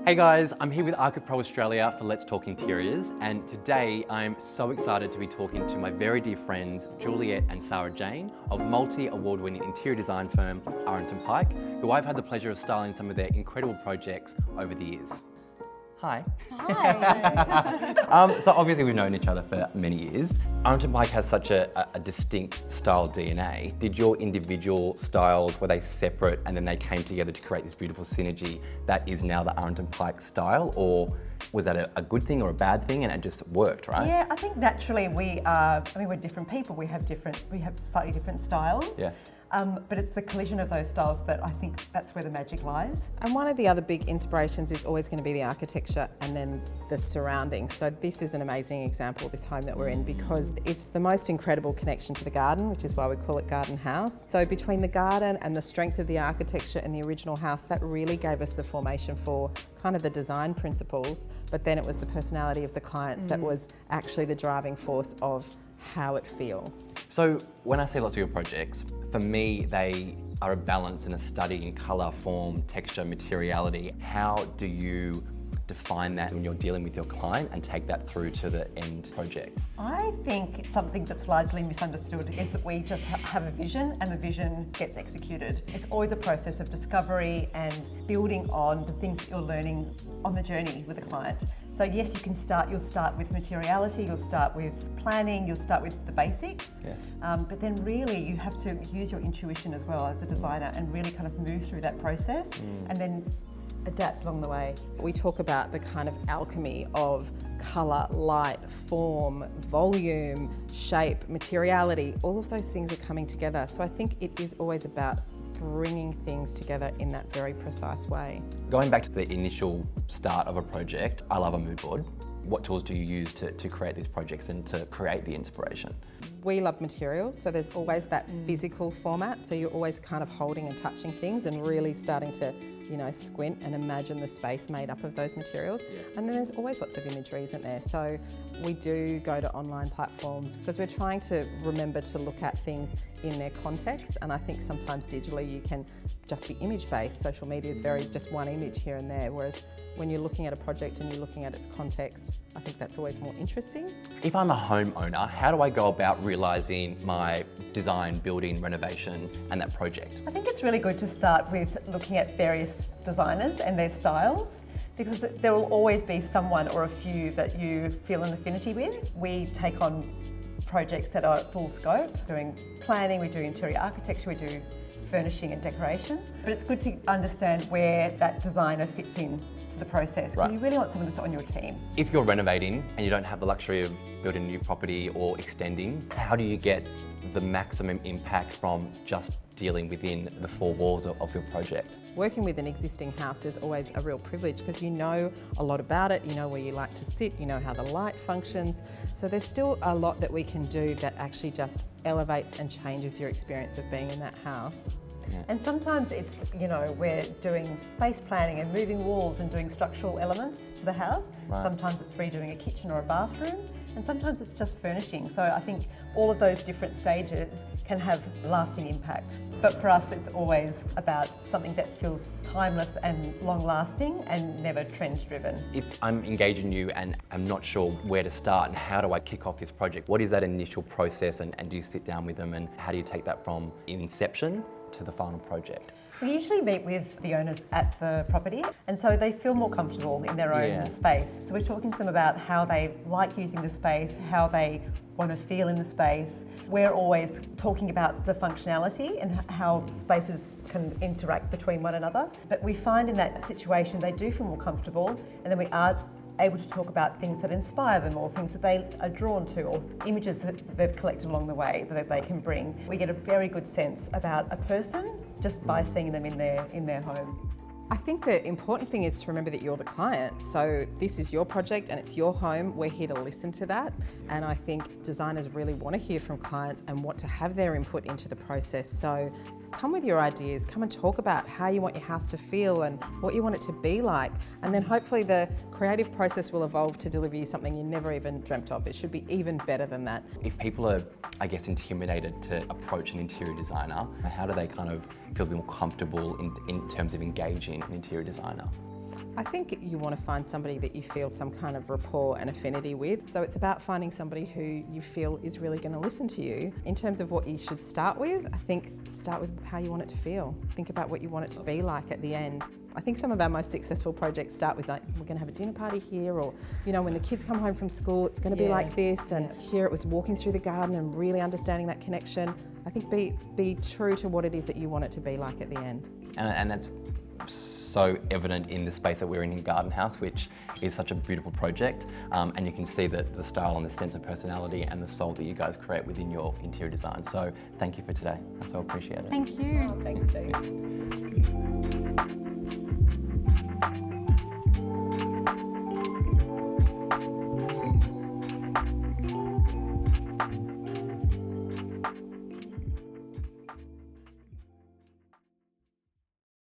Hey guys, I'm here with ArchiPro Australia for Let's Talk Interiors, and today I'm so excited to be talking to my very dear friends Juliette and Sarah Jane of multi-award-winning interior design firm Arent&Pyke, who I've had the pleasure of styling some of their incredible projects over the years. Hi. Hi. So obviously we've known each other for many years. Arent&Pyke has such a distinct style DNA. Did your individual styles, were they separate and then they came together to create this beautiful synergy that is now the Arent&Pyke style, or was that a good thing or a bad thing and it just worked, right? Yeah, I think naturally we're different people. We have slightly different styles. Yes. But it's the collision of those styles that I think that's where the magic lies. And one of the other big inspirations is always going to be the architecture and then the surroundings. So this is an amazing example of this home that we're in because it's the most incredible connection to the garden, which is why we call it Garden House. So between the garden and the strength of the architecture and the original house, that really gave us the formation for kind of the design principles, but then it was the personality of the clients that was actually the driving force of how it feels. So when I see lots of your projects, for me they are a balance and a study in colour, form, texture, materiality. How do you define that when you're dealing with your client and take that through to the end project? I think something that's largely misunderstood is that we just have a vision and the vision gets executed. It's always a process of discovery and building on the things that you're learning on the journey with a client. So yes, you'll start with materiality, you'll start with planning, you'll start with the basics, Yes. But then really you have to use your intuition as well as a designer and really kind of move through that process and then adapt along the way. We talk about the kind of alchemy of colour, light, form, volume, shape, materiality. All of those things are coming together. So I think it is always about bringing things together in that very precise way. Going back to the initial start of a project, I love a mood board. What tools do you use to create these projects and to create the inspiration? We love materials, so there's always that physical format, so you're always kind of holding and touching things and really starting to, squint and imagine the space made up of those materials. Yes. And then there's always lots of imagery, isn't there? So we do go to online platforms because we're trying to remember to look at things in their context, and I think sometimes digitally you can just be image-based. Social media is very just one image here and there, whereas when you're looking at a project and you're looking at its context, I think that's always more interesting. If I'm a homeowner, how do I go about realising my design, building, renovation and that project? I think it's really good to start with looking at various designers and their styles, because there will always be someone or a few that you feel an affinity with. We take on projects that are full scope, doing planning, we do interior architecture, we do furnishing and decoration. But it's good to understand where that designer fits in to the process, because Right. you really want someone that's on your team. If you're renovating and you don't have the luxury of building a new property or extending, how do you get the maximum impact from just dealing within the four walls of your project? Working with an existing house is always a real privilege because you know a lot about it, you know where you like to sit, you know how the light functions. So there's still a lot that we can do that actually just elevates and changes your experience of being in that house. Yeah. And sometimes it's, we're doing space planning and moving walls and doing structural elements to the house. Right. Sometimes it's redoing a kitchen or a bathroom, and sometimes it's just furnishing. So I think all of those different stages can have lasting impact. But for us, it's always about something that feels timeless and long-lasting and never trend-driven. If I'm engaging you and I'm not sure where to start and how do I kick off this project, what is that initial process and do you sit down with them and how do you take that from inception to the final project? We usually meet with the owners at the property, and so they feel more comfortable in their own Yeah. space. So we're talking to them about how they like using the space, how they want to feel in the space. We're always talking about the functionality and how spaces can interact between one another. But we find in that situation they do feel more comfortable, and then we are able to talk about things that inspire them or things that they are drawn to or images that they've collected along the way that they can bring. We get a very good sense about a person just by seeing them in their home. I think the important thing is to remember that you're the client. So this is your project and it's your home. We're here to listen to that. And I think designers really want to hear from clients and want to have their input into the process. So come with your ideas, come and talk about how you want your house to feel and what you want it to be like. And then hopefully the creative process will evolve to deliver you something you never even dreamt of. It should be even better than that. If people are, intimidated to approach an interior designer, how do they kind of feel a bit more comfortable in terms of engaging an interior designer? I think you want to find somebody that you feel some kind of rapport and affinity with. So it's about finding somebody who you feel is really going to listen to you. In terms of what you should start with, I think start with how you want it to feel. Think about what you want it to be like at the end. I think some of our most successful projects start with like, we're going to have a dinner party here, or, you know, when the kids come home from school, it's going to be like this. And here it was walking through the garden and really understanding that connection. I think be true to what it is that you want it to be like at the end. And that's so evident in the space that we're in Garden House, which is such a beautiful project. And you can see the style and the sense of personality and the soul that you guys create within your interior design. So thank you for today. I so appreciate it. Thank you. Oh, thanks, Steve.